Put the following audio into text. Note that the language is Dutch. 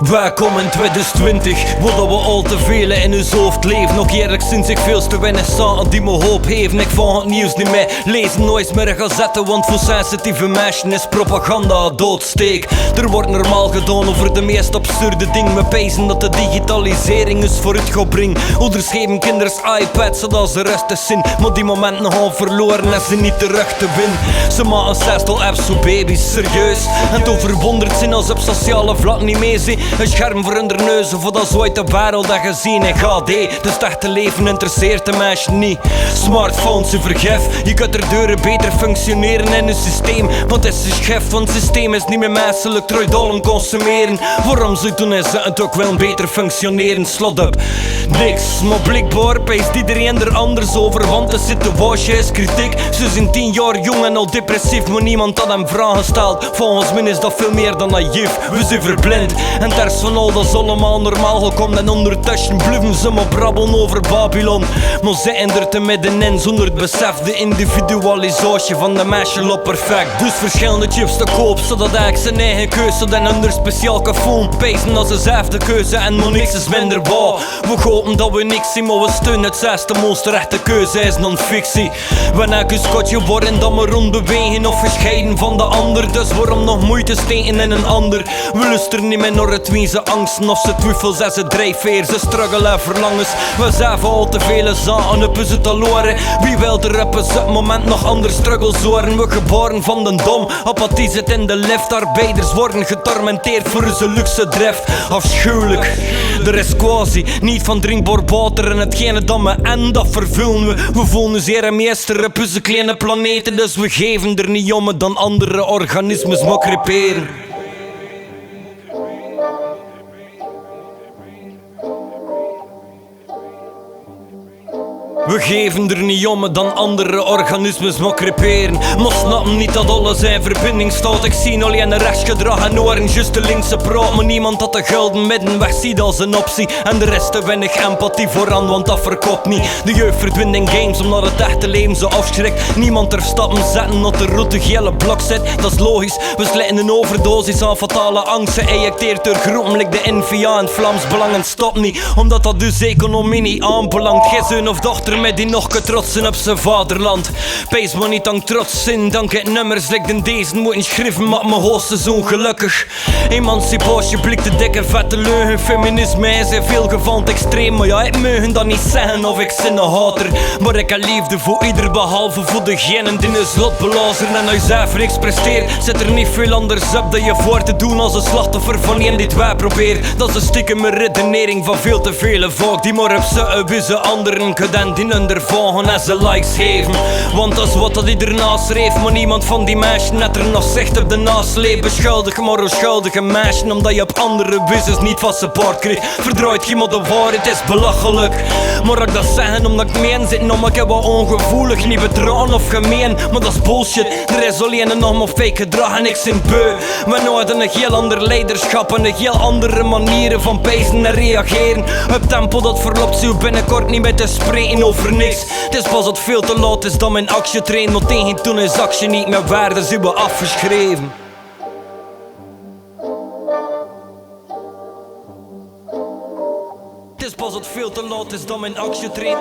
Welkom in 2020, waar we al te veel in ons hoofd leven. Nog eerlijk sinds ik veel te weinig zaken die me hoop geven. Ik volg het nieuws niet meer, lezen nooit meer gazetten, want voor sensitieve mensen is propaganda doodsteek. Er wordt normaal gedaan over de meest absurde dingen. We pijzen dat de digitalisering is voor het gebring. Ouders geven kinders iPads zodat ze rustig zijn, maar die momenten gaan verloren en ze niet terug te winnen. Ze maken zestal apps voor baby's, serieus. En toen verwonderd zijn als op sociale vlak niet mee zijn. Een scherm voor hun neuzen voor dat ze ooit de wereld dat gezien en gaat. Dus het echte leven interesseert de mensen niet. Smartphones zijn vergif, je kunt er deuren beter functioneren in een systeem. Want het is een schif, want het systeem is niet meer menselijk, trooidollen consumeren. Waarom ze doen is het ook wel beter functioneren, slot op. Niks, maar blijkbaar pijst iedereen er anders over, want de situatie is kritiek. Ze zijn 10 jaar jong en al depressief, maar niemand had hem vragen stelt. Volgens mij is dat veel meer dan naïef, we zijn verblind. En ters van al dat is allemaal normaal gekomen en ondertussen blijven ze maar brabbelen over Babylon. Maar zitten er te middenin zonder het besef, de individualisatie van de mensen loopt perfect. Dus verschillende chips te koop, zodat ik zijn eigen keuze dan ander speciaal kan voelen. Pijzen als dezelfde keuze en maar niks is minder waar. We hopen dat we niks zien, maar we steunen het zesde monster. Echte keuze is non-fictie. Wanneer ik een skotje word en dan maar rondbewegen of gescheiden van de ander. Dus waarom nog moeite steken in een ander? We luisteren niet meer naar het wie ze angsten of ze twijfels en ze drijfveer. Ze struggelen en verlangens. We zeven al te vele zaken op ze te loren. Wie wil er op het moment nog andere struggles horen? We geboren van de dom. Apathie zit in de lift. Arbeiders worden getormenteerd voor onze luxe drift. Afschuwelijk. Er is quasi niet van drinkbaar water en hetgene dat me en dat vervullen we. We voelen zeer en meester op onze kleine planeten. Dus we geven er niet om dan andere organismes mag creperen. We geven er niet om dan andere organismes mag creperen. Maar snappen niet dat alles in verbinding staat. Ik zie alleen een rechtsgedrag en horen juist de linkse praat. Maar niemand had de gulden middenweg ziet als een optie. En de rest te weinig empathie vooraan, want dat verkoopt niet. De jeugd verdwijnt in games omdat het echte leven zo afschrikt. Niemand er stappen zetten op de route gele blok zit. Dat is logisch, we slijten een overdosis aan fatale angsten. Ejecteert door groepen like de NVA en Vlaams Belang. En stop niet, omdat dat dus economie niet aanbelangt. Geen zoon of dochter met die nog getrotsen op zijn vaderland. Pijs maar niet aan trots in, dank het nummers like in deze moeten schrijven, maar mijn hoogste is ongelukkig. Emancipatie blikt de dikke vette leugen. Feminisme is in veel gevallen extreem, maar ja, ik mag dat niet zeggen of ik zin een hater. Maar ik heb liefde voor ieder behalve voor degenen die een slot belazeren en uit zelf niks presteert. Zit er niet veel anders op dat je voor te doen als een slachtoffer van een dit wij probeert. Dat is een stiekem redenering van veel te vele volk die maar op ze wisse anderen gedaan die ondervolgen en ze likes geven. Want dat is wat dat ieder naschreef, maar niemand van die meisjes net er nog zegt op de nasleep. Beschuldig maar onschuldige meisjes omdat je op andere wissens niet van support kreeg. Verdraait iemand de waarheid, is belachelijk. Maar ik dat zeggen omdat ik meen zit, omdat ik heb wat ongevoelig, niet bedrogen of gemeen. Maar dat is bullshit, er is alleen nog maar fake gedrag en ik zijn beu. We noden een heel ander leiderschap en een heel andere manieren van pijzen en reageren. Op tempo dat verloopt zo binnenkort niet met te spreken over niks. Het is pas dat veel te laat is dan mijn actie train, maar tegen toen is actie niet meer waarde, zijn we afgeschreven. Het is pas dat veel te laat is dan mijn actie train.